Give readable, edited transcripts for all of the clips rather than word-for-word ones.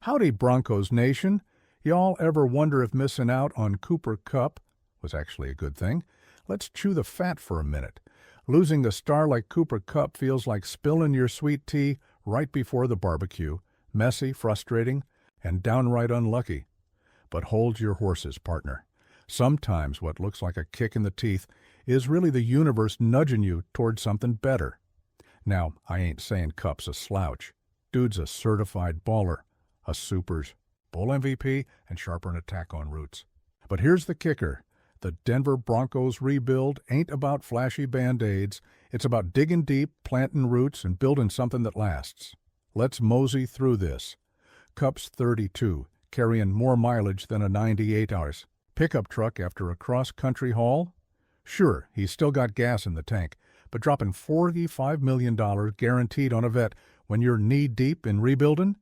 Howdy, Broncos Nation. Y'all ever wonder if missing out on Cooper Kupp was actually a good thing? Let's chew the fat for a minute. Losing a star like Cooper Kupp feels like spilling your sweet tea right before the barbecue. Messy, frustrating, and downright unlucky. But hold your horses, partner. Sometimes what looks like a kick in the teeth is really the universe nudging you towards something better. Now, I ain't saying Kupp's a slouch. Dude's a certified baller, a supers, bowl MVP, and sharper an attack on routes. But here's the kicker. The Denver Broncos rebuild ain't about flashy Band-Aids. It's about digging deep, planting roots, and building something that lasts. Let's mosey through this. Kupp's 32, carrying more mileage than a 98 hours pickup truck after a cross-country haul? Sure, he's still got gas in the tank, but dropping $45 million guaranteed on a vet when you're knee-deep in rebuilding?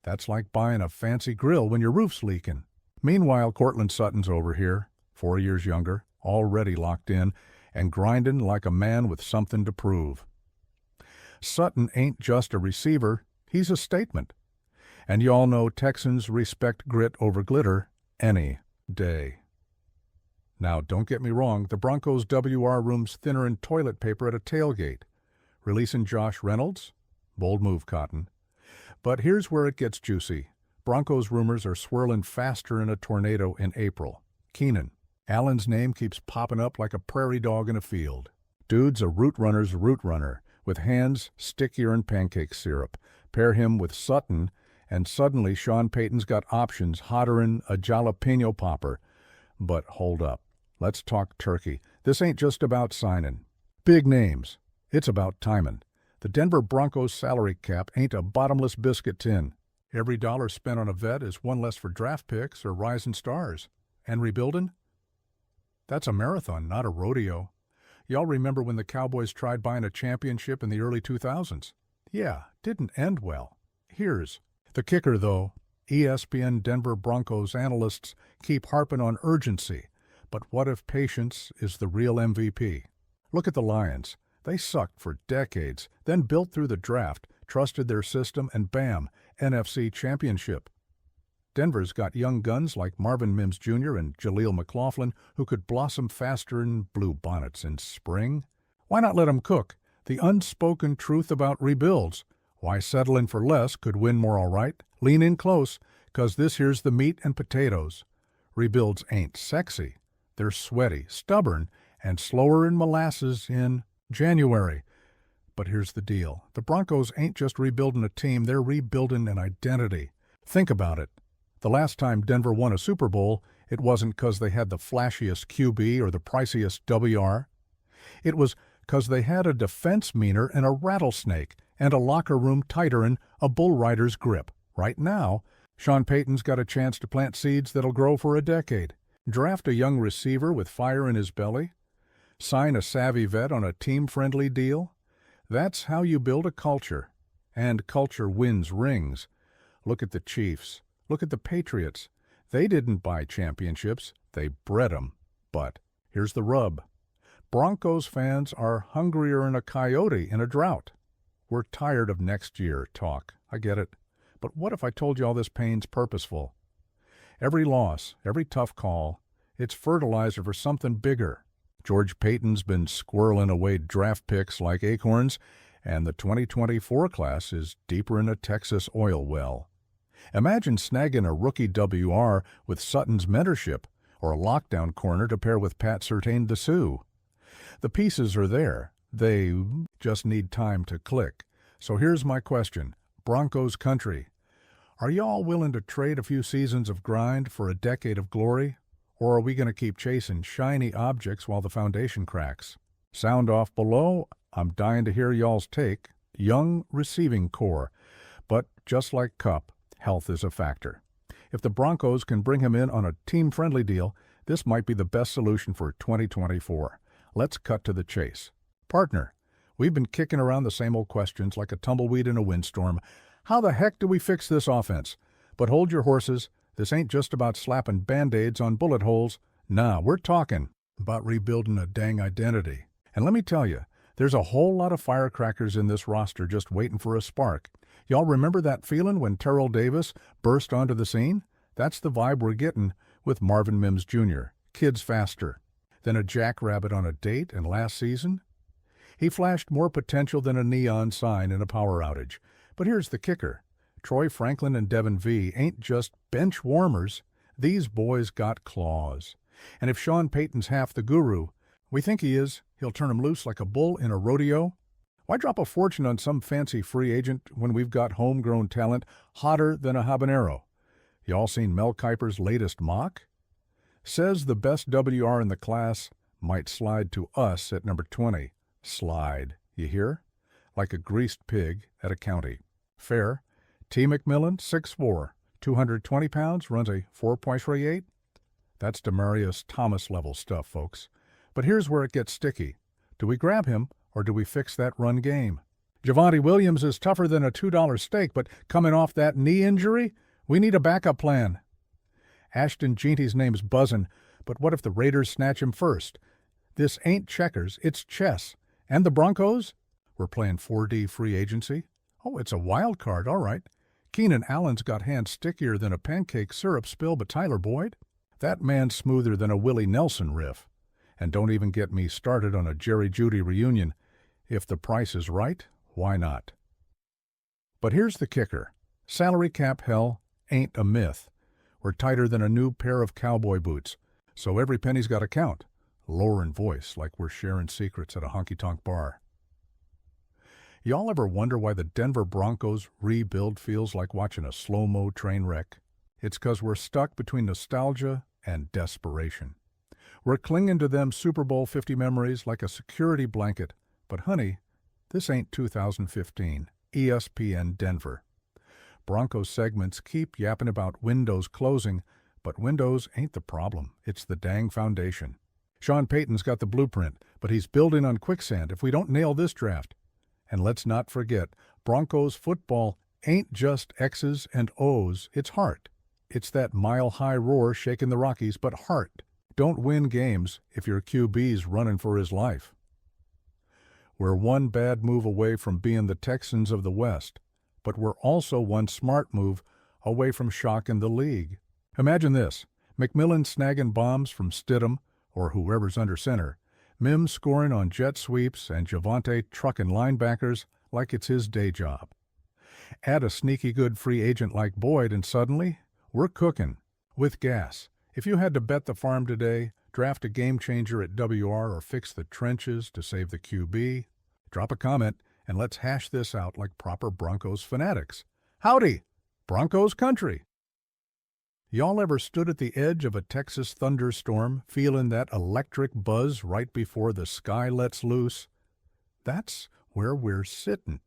That's like buying a fancy grill when your roof's leaking. Meanwhile, Cortland Sutton's over here, 4 years younger, already locked in, and grinding like a man with something to prove. Sutton ain't just a receiver, he's a statement. And y'all know Texans respect grit over glitter any day. Now, don't get me wrong, the Broncos' WR room's thinner than toilet paper at a tailgate. Releasing Josh Reynolds? Bold move, Cotton. But here's where it gets juicy. Broncos rumors are swirling faster in a tornado in April. Keenan. Allen's name keeps popping up like a prairie dog in a field. Dude's a route runner's route runner, with hands stickier than pancake syrup. Pair him with Sutton, and suddenly Sean Payton's got options hotter than a jalapeno popper. But hold up. Let's talk turkey. This ain't just about signing big names. It's about timing. The Denver Broncos salary cap ain't a bottomless biscuit tin. Every dollar spent on a vet is one less for draft picks or rising stars. And rebuilding? That's a marathon, not a rodeo. Y'all remember when the Cowboys tried buying a championship in the early 2000s? Yeah, didn't end well. Here's the kicker, though. ESPN Denver Broncos analysts keep harping on urgency. But what if patience is the real MVP? Look at the Lions. They sucked for decades, then built through the draft, trusted their system, and bam, NFC championship. Denver's got young guns like Marvin Mims Jr. and Jaleel McLaughlin who could blossom faster than blue bonnets in spring. Why not let them cook? The unspoken truth about rebuilds. Why settling for less could win more all right? Lean in close, 'cause this here's the meat and potatoes. Rebuilds ain't sexy. They're sweaty, stubborn, and slower than molasses in January. But here's the deal. The Broncos ain't just rebuilding a team, they're rebuilding an identity. Think about it. The last time Denver won a Super Bowl, it wasn't 'cause they had the flashiest QB or the priciest WR. It was 'cause they had a defense meaner and a rattlesnake and a locker room tighter than a bull rider's grip. Right now, Sean Payton's got a chance to plant seeds that'll grow for a decade. Draft a young receiver with fire in his belly. Sign a savvy vet on a team-friendly deal. That's how you build a culture. And culture wins rings. Look at the Chiefs. Look at the Patriots. They didn't buy championships. They bred them. But here's the rub. Broncos fans are hungrier than a coyote in a drought. We're tired of next year talk. I get it. But what if I told you all this pain's purposeful? Every loss, every tough call, it's fertilizer for something bigger. George Payton's been squirreling away draft picks like acorns, and the 2024 class is deeper in a Texas oil well. Imagine snagging a rookie WR with Sutton's mentorship, or a lockdown corner to pair with Pat Surtain the Sioux. The pieces are there. They just need time to click. So here's my question. Broncos country. Are y'all willing to trade a few seasons of grind for a decade of glory? Or are we going to keep chasing shiny objects while the foundation cracks? Sound off below. I'm dying to hear y'all's take. Young receiving core. But just like Kupp, health is a factor. If the Broncos can bring him in on a team-friendly deal, this might be the best solution for 2024. Let's cut to the chase. Partner, we've been kicking around the same old questions like a tumbleweed in a windstorm. How the heck do we fix this offense? But hold your horses. This ain't just about slapping Band-Aids on bullet holes. Nah, we're talking about rebuilding a dang identity. And let me tell you, there's a whole lot of firecrackers in this roster just waiting for a spark. Y'all remember that feeling when Terrell Davis burst onto the scene? That's the vibe we're getting with Marvin Mims Jr., kids faster than a jackrabbit on a date, and last season he flashed more potential than a neon sign in a power outage. But here's the kicker. Troy Franklin and Devin V ain't just bench warmers. These boys got claws. And if Sean Payton's half the guru, we think he is, he'll turn him loose like a bull in a rodeo. Why drop a fortune on some fancy free agent when we've got homegrown talent hotter than a habanero? Y'all seen Mel Kiper's latest mock? Says the best WR in the class might slide to us at number 20. Slide, you hear? Like a greased pig at a county. Fair. T. McMillan, 6'4", 220 pounds, runs a 4.38. That's Demaryius Thomas level stuff, folks. But here's where it gets sticky. Do we grab him, or do we fix that run game? Javonte Williams is tougher than a $2 steak, but coming off that knee injury, we need a backup plan. Ashton Jeanty's name's buzzin', but what if the Raiders snatch him first? This ain't checkers, it's chess. And the Broncos? We're playing 4D free agency. Oh, it's a wild card, all right. Keenan Allen's got hands stickier than a pancake syrup spill, but Tyler Boyd? That man's smoother than a Willie Nelson riff. And don't even get me started on a Jerry Jeudy reunion. If the price is right, why not? But here's the kicker. Salary cap hell ain't a myth. We're tighter than a new pair of cowboy boots, so every penny's got to count. Lowering voice like we're sharing secrets at a honky-tonk bar. Y'all ever wonder why the Denver Broncos rebuild feels like watching a slow-mo train wreck? It's 'cause we're stuck between nostalgia and desperation. We're clinging to them Super Bowl 50 memories like a security blanket. But honey, this ain't 2015. ESPN Denver. Broncos segments keep yapping about windows closing, but windows ain't the problem. It's the dang foundation. Sean Payton's got the blueprint, but he's building on quicksand if we don't nail this draft. And let's not forget, Broncos football ain't just X's and O's, it's heart. It's that mile-high roar shaking the Rockies, but heart. Don't win games if your QB's running for his life. We're one bad move away from being the Texans of the West, but we're also one smart move away from shocking the league. Imagine this, McMillan snagging bombs from Stidham or whoever's under center, Mims scoring on jet sweeps, and Javonte trucking linebackers like it's his day job. Add a sneaky good free agent like Boyd, and suddenly, we're cooking with gas. If you had to bet the farm today, draft a game-changer at WR, or fix the trenches to save the QB, drop a comment, and let's hash this out like proper Broncos fanatics. Howdy, Broncos country! Y'all ever stood at the edge of a Texas thunderstorm, feeling that electric buzz right before the sky lets loose? That's where we're sitting.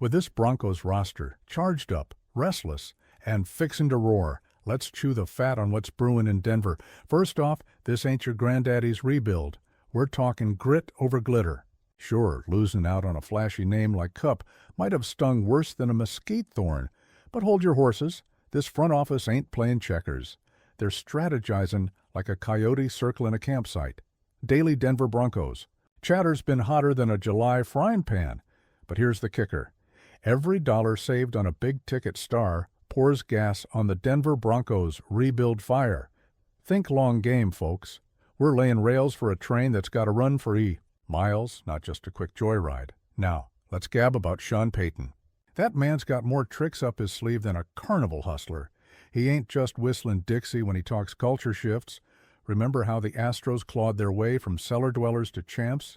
With this Broncos roster, charged up, restless, and fixing to roar, let's chew the fat on what's brewing in Denver. First off, this ain't your granddaddy's rebuild. We're talking grit over glitter. Sure, losing out on a flashy name like Kupp might have stung worse than a mesquite thorn, but hold your horses. This front office ain't playing checkers. They're strategizing like a coyote circling a campsite. Daily Denver Broncos. Chatter's been hotter than a July frying pan. But here's the kicker. Every dollar saved on a big-ticket star pours gas on the Denver Broncos rebuild fire. Think long game, folks. We're laying rails for a train that's got to run for miles, not just a quick joyride. Now, let's gab about Sean Payton. That man's got more tricks up his sleeve than a carnival hustler. He ain't just whistling Dixie when he talks culture shifts. Remember how the Astros clawed their way from cellar dwellers to champs?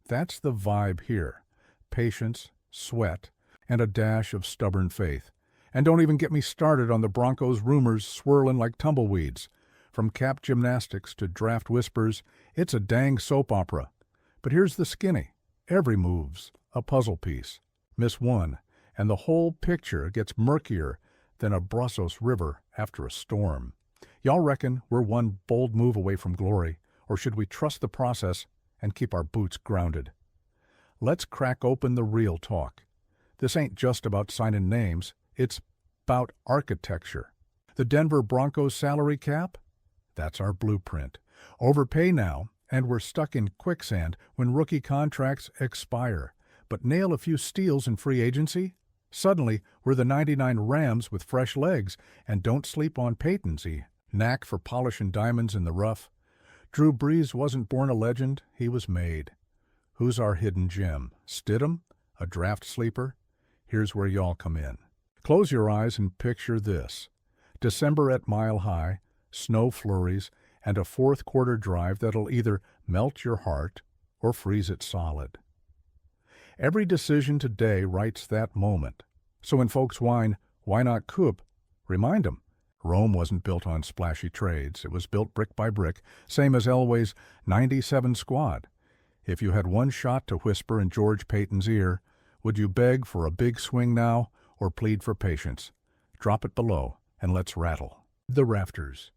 That's the vibe here. Patience, sweat, and a dash of stubborn faith. And don't even get me started on the Broncos' rumors swirling like tumbleweeds. From cap gymnastics to draft whispers, it's a dang soap opera. But here's the skinny. Every move's a puzzle piece. Miss one, and the whole picture gets murkier than a Brazos River after a storm. Y'all reckon we're one bold move away from glory, or should we trust the process and keep our boots grounded? Let's crack open the real talk. This ain't just about signing names, it's about architecture. The Denver Broncos salary cap? That's our blueprint. Overpay now, and we're stuck in quicksand when rookie contracts expire. But nail a few steals in free agency? Suddenly, we're the 99 Rams with fresh legs, and don't sleep on Peyton's knack for polishing diamonds in the rough. Drew Brees wasn't born a legend, he was made. Who's our hidden gem? Stidham? A draft sleeper? Here's where y'all come in. Close your eyes and picture this. December at Mile High, snow flurries, and a fourth-quarter drive that'll either melt your heart or freeze it solid. Every decision today writes that moment. So when folks whine, "Why not Coop?" remind them, Rome wasn't built on splashy trades. It was built brick by brick, same as Elway's 97 squad. If you had one shot to whisper in George Payton's ear, would you beg for a big swing now or plead for patience? Drop it below and let's rattle. The rafters.